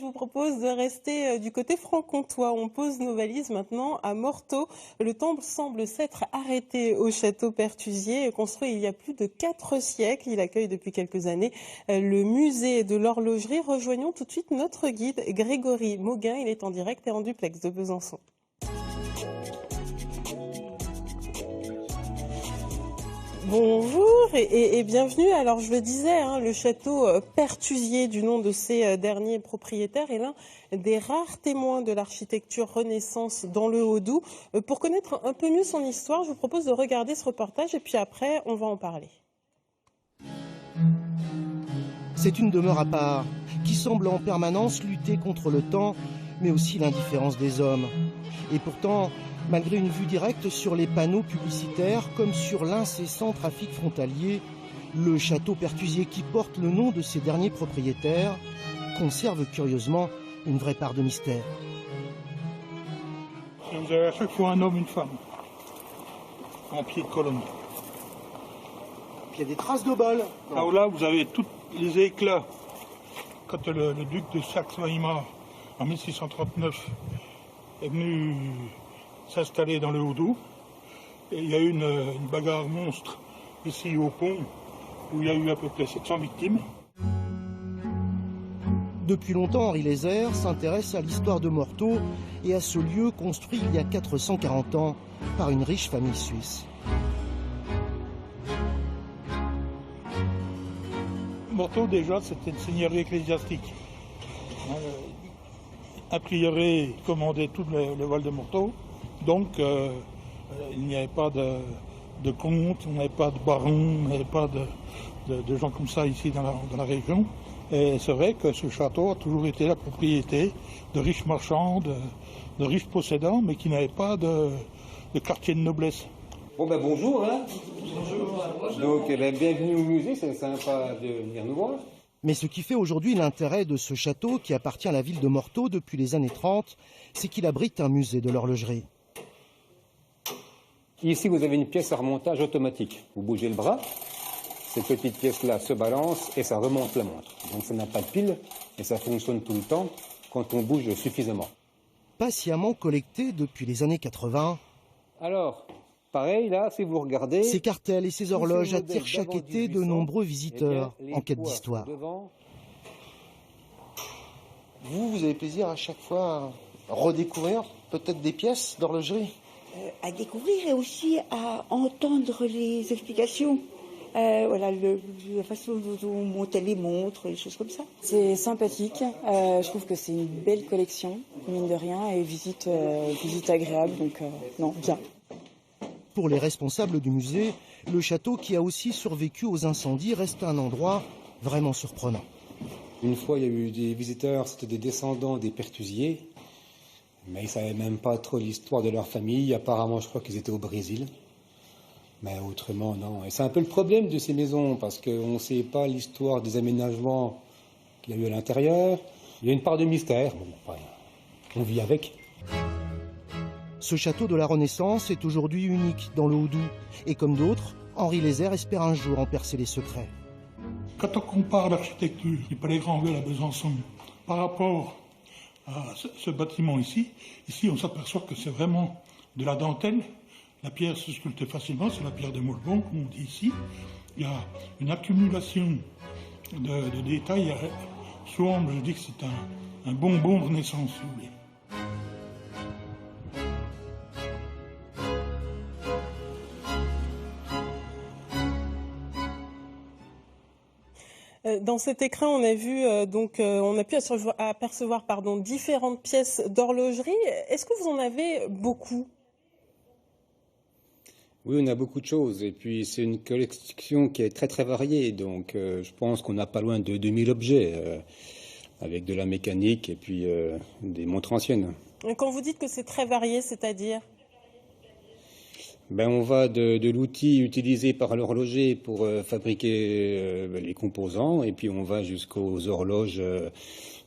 vous propose de rester du côté franc-comtois. On pose nos valises maintenant à Morteau. Le temps semble s'être arrêté au château Pertusier, construit il y a plus de 4 siècles. Il accueille depuis quelques années le musée de l'horlogerie. Rejoignons tout de suite notre guide Grégory Mauguin. Il est en direct et en duplex de Besançon. Bonjour et bienvenue. Alors je le disais, le château Pertusier, du nom de ses derniers propriétaires, est l'un des rares témoins de l'architecture Renaissance dans le Haut-Doubs. Pour connaître un peu mieux son histoire, je vous propose de regarder ce reportage et puis après on va en parler. C'est une demeure à part qui semble en permanence lutter contre le temps, mais aussi l'indifférence des hommes. Et pourtant, malgré une vue directe sur les panneaux publicitaires comme sur l'incessant trafic frontalier, le château Pertusier, qui porte le nom de ses derniers propriétaires, conserve curieusement une vraie part de mystère. Vous avez à chaque fois un homme, une femme, en pied de colonne. Il y a des traces de balles. Alors là, vous avez tous les éclats. Quand le duc de Saxe-Weimar, en 1639, est venu s'installer dans le Haut-Doubs, et il y a eu une bagarre monstre ici au pont, où il y a eu à peu près 700 victimes. Depuis longtemps, Henri Lézère s'intéresse à l'histoire de Morteau et à ce lieu construit il y a 440 ans par une riche famille suisse. Morteau, déjà, c'était une seigneurie ecclésiastique. Un prieuré commandait tout le Val de Morteau, donc il n'y avait pas de comte, on n'avait pas de baron, on n'avait pas de gens comme ça ici dans la région. Et c'est vrai que ce château a toujours été la propriété de riches marchands, de riches possédants, mais qui n'avaient pas de quartier de noblesse. Bon ben bonjour, hein. Bonjour. Donc bienvenue au musée, c'est sympa de venir nous voir. Mais ce qui fait aujourd'hui l'intérêt de ce château, qui appartient à la ville de Morteau depuis les années 30, c'est qu'il abrite un musée de l'horlogerie. Ici, vous avez une pièce à remontage automatique. Vous bougez le bras, cette petite pièce-là se balance et ça remonte la montre. Donc ça n'a pas de pile et ça fonctionne tout le temps quand on bouge suffisamment. Patiemment collecté depuis les années 80. Alors, pareil, là, si vous regardez... Ces cartels et ces horloges attirent chaque été de nombreux visiteurs en quête d'histoire. Vous avez plaisir à chaque fois à redécouvrir peut-être des pièces d'horlogerie? À découvrir et aussi à entendre les explications. Voilà, la façon dont on montait les montres, les choses comme ça. C'est sympathique. Je trouve que c'est une belle collection, mine de rien, et visite agréable. Donc, non, bien. Pour les responsables du musée, le château, qui a aussi survécu aux incendies, reste un endroit vraiment surprenant. Une fois, il y a eu des visiteurs, c'était des descendants des Pertusiers, mais ils ne savaient même pas trop l'histoire de leur famille. Apparemment, je crois qu'ils étaient au Brésil. Mais autrement, non. Et c'est un peu le problème de ces maisons, parce qu'on ne sait pas l'histoire des aménagements qu'il y a eu à l'intérieur. Il y a une part de mystère. Bon, on vit avec. Ce château de la Renaissance est aujourd'hui unique dans le Haut-Doubs. Et comme d'autres, Henri Lézère espère un jour en percer les secrets. Quand on compare l'architecture du Palais Granvelle à Besançon par rapport à ce bâtiment ici on s'aperçoit que c'est vraiment de la dentelle. La pierre se sculpte facilement, c'est la pierre de Moulbon, comme on dit ici. Il y a une accumulation de détails. Souvent, je dis que c'est un bonbon de Renaissance, si vous voulez. Dans cet écran, on a vu on a pu apercevoir différentes pièces d'horlogerie. Est-ce que vous en avez beaucoup? Oui, on a beaucoup de choses. Et puis, c'est une collection qui est très, très variée. Donc, je pense qu'on n'a pas loin de 2000 objets, avec de la mécanique et puis des montres anciennes. Et quand vous dites que c'est très varié, c'est-à-dire? On va de l'outil utilisé par l'horloger pour fabriquer les composants, et puis on va jusqu'aux horloges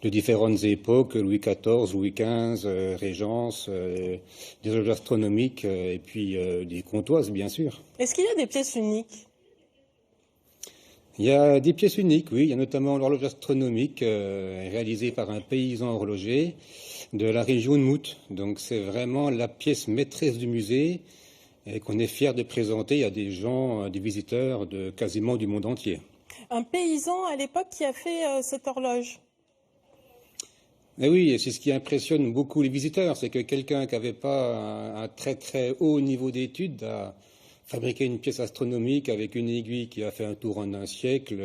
de différentes époques, Louis XIV, Louis XV, Régence, des horloges astronomiques, et puis des comptoises, bien sûr. Est-ce qu'il y a des pièces uniques? Il y a des pièces uniques, oui. Il y a notamment l'horloge astronomique réalisée par un paysan horloger de la région de Mout. Donc c'est vraiment la pièce maîtresse du musée et qu'on est fier de présenter à des gens, des visiteurs de quasiment du monde entier. Un paysan à l'époque qui a fait cette horloge. Et oui, et c'est ce qui impressionne beaucoup les visiteurs, c'est que quelqu'un qui n'avait pas un très très haut niveau d'études a fabriqué une pièce astronomique avec une aiguille qui a fait un tour en un siècle.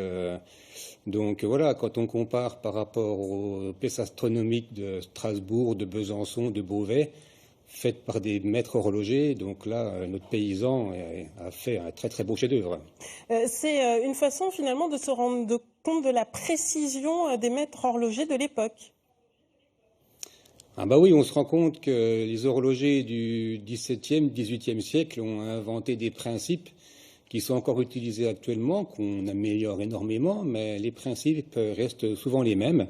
Donc voilà, quand on compare par rapport aux pièces astronomiques de Strasbourg, de Besançon, de Beauvais, faites par des maîtres horlogers, donc là, notre paysan a fait un très très beau chef-d'œuvre. C'est une façon finalement de se rendre compte de la précision des maîtres horlogers de l'époque. Ah bah oui, on se rend compte que les horlogers du XVIIe, XVIIIe siècle ont inventé des principes qui sont encore utilisés actuellement, qu'on améliore énormément, mais les principes restent souvent les mêmes.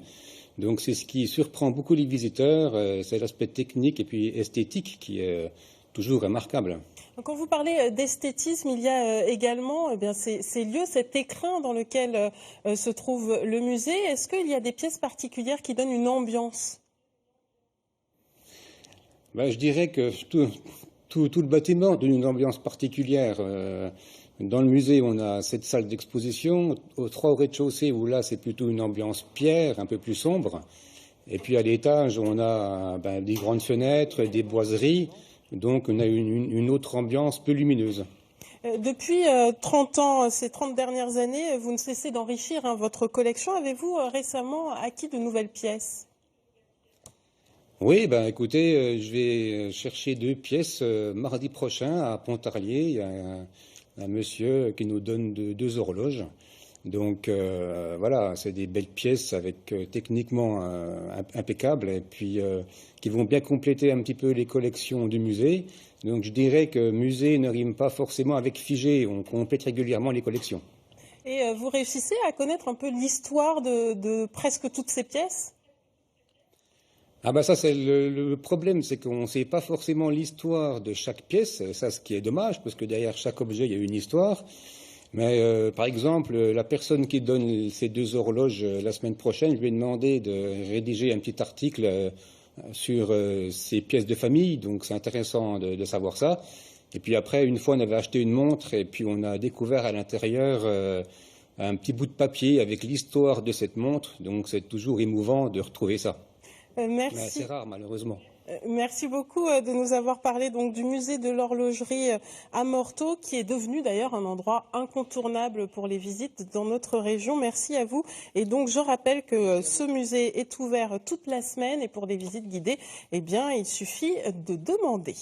Donc c'est ce qui surprend beaucoup les visiteurs, c'est l'aspect technique et puis esthétique qui est toujours remarquable. Quand vous parlez d'esthétisme, il y a également ces lieux, cet écrin dans lequel se trouve le musée. Est-ce qu'il y a des pièces particulières qui donnent une ambiance ? Ben, je dirais que tout le bâtiment donne une ambiance particulière. Dans le musée, on a cette salle d'exposition, au rez-de-chaussée, où là, c'est plutôt une ambiance pierre, un peu plus sombre. Et puis à l'étage, on a des grandes fenêtres, des boiseries, donc on a une autre ambiance peu lumineuse. Depuis 30 ans, ces 30 dernières années, vous ne cessez d'enrichir votre collection. Avez-vous récemment acquis de nouvelles pièces ? Oui, écoutez, je vais chercher 2 pièces mardi prochain à Pontarlier. Il y a un monsieur qui nous donne 2 horloges. Donc voilà, c'est des belles pièces avec techniquement impeccables et puis qui vont bien compléter un petit peu les collections du musée. Donc je dirais que musée ne rime pas forcément avec figé, on complète régulièrement les collections. Et vous réussissez à connaître un peu l'histoire de presque toutes ces pièces ? Ah bah ça c'est le problème, c'est qu'on ne sait pas forcément l'histoire de chaque pièce, ça ce qui est dommage, parce que derrière chaque objet il y a une histoire. Mais par exemple, la personne qui donne ces 2 horloges la semaine prochaine, je lui ai demandé de rédiger un petit article sur ces pièces de famille, donc c'est intéressant de savoir ça. Et puis après, une fois on avait acheté une montre et puis on a découvert à l'intérieur un petit bout de papier avec l'histoire de cette montre, donc c'est toujours émouvant de retrouver ça. Merci. Mais c'est rare, malheureusement. Merci beaucoup de nous avoir parlé donc du musée de l'horlogerie à Morteau, qui est devenu d'ailleurs un endroit incontournable pour les visites dans notre région. Merci à vous. Et donc je rappelle que ce musée est ouvert toute la semaine et pour des visites guidées, il suffit de demander.